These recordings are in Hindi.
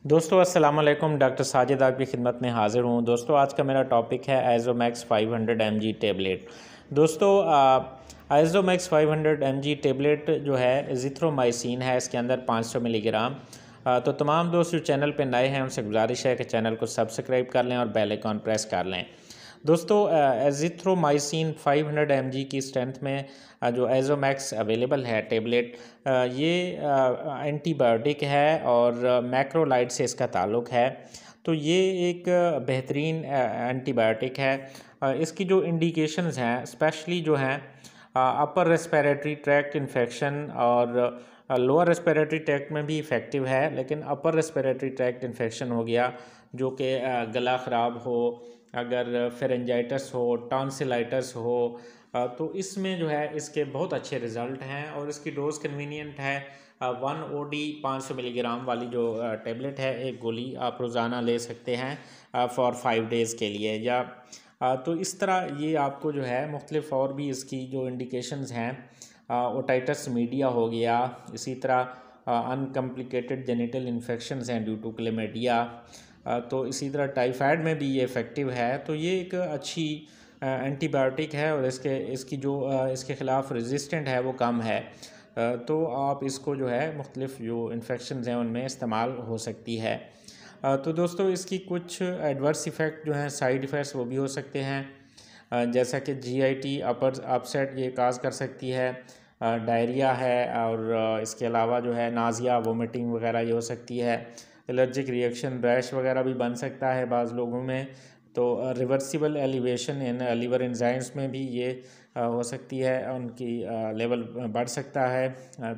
दोस्तों अस्सलाम वालेकुम। डॉक्टर साजिद आपकी खिदमत में हाज़िर हूँ। दोस्तों आज का मेरा टॉपिक है आइज़ोमैक्स 500 mg टैबलेट। दोस्तों आइज़ोमैक्स 500 mg टैबलेट जो है एज़िथ्रोमाइसिन है, इसके अंदर 500 मिलीग्राम। तो तमाम दोस्त जो चैनल पे नए हैं उनसे गुजारिश है कि चैनल को सब्सक्राइब कर लें और बेल आइकॉन प्रेस कर लें। दोस्तों एज़िथ्रोमाइसिन 500 mg की स्ट्रेंथ में जो आइज़ोमैक्स अवेलेबल है टैबलेट, ये एंटीबायोटिक है और मैक्रोलाइड से इसका ताल्लुक़ है। तो ये एक बेहतरीन एंटीबायोटिक है। इसकी जो इंडिकेशंस हैं स्पेशली जो हैं अपर रेस्पिरेटरी ट्रैक्ट इन्फेक्शन और लोअर रेस्पिरेटरी ट्रैक्ट में भी इफ़ेक्टिव है, लेकिन अपर रेस्पिरेटरी ट्रैक्ट इन्फेक्शन हो गया जो कि गला ख़राब हो, अगर फेरेंजाइटिस हो, टॉन्सिलाइटिस हो, तो इसमें जो है इसके बहुत अच्छे रिज़ल्ट हैं और इसकी डोज़ कन्वीनियंट है। 1 OD 500 मिलीग्राम वाली जो टैबलेट है, एक गोली आप रोज़ाना ले सकते हैं फॉर 5 डेज़ के लिए। या तो इस तरह ये आपको जो है मुख्तलिफ और भी इसकी जो इंडिकेशंस हैं, ओटाइटिस मीडिया हो गया, इसी तरह अनकम्प्लिकेटेड जेनिटल इन्फेक्शंस हैं ड्यू टू क्लेमिडिया, तो इसी तरह टाइफाइड में भी ये इफ़ेक्टिव है। तो ये एक अच्छी एंटीबायोटिक है और इसकी जो इसके ख़िलाफ़ रेजिस्टेंट है वो कम है। तो आप इसको जो है मुख्तलिफ जो इन्फेक्शंस हैं उनमें इस्तेमाल हो सकती है। तो दोस्तों इसकी कुछ एडवर्स इफ़ेक्ट जो हैं, साइड इफ़ेक्ट्स, वो भी हो सकते हैं, जैसा कि GIT अपर अपसेट ये काज कर सकती है, डायरिया है और इसके अलावा जो है नाज़िया, वोमिटिंग वगैरह ये हो सकती है। एलर्जिक रिएक्शन, रैश वगैरह भी बन सकता है बाज़ लोगों में। तो reversible elevation in liver enzymes में भी ये हो सकती है, उनकी लेवल बढ़ सकता है।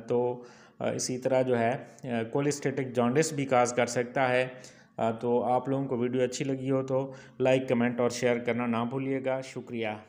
तो इसी तरह जो है कोलिस्टेटिक जॉन्डिस भी काज कर सकता है। तो आप लोगों को वीडियो अच्छी लगी हो तो लाइक, कमेंट और शेयर करना ना भूलिएगा। शुक्रिया।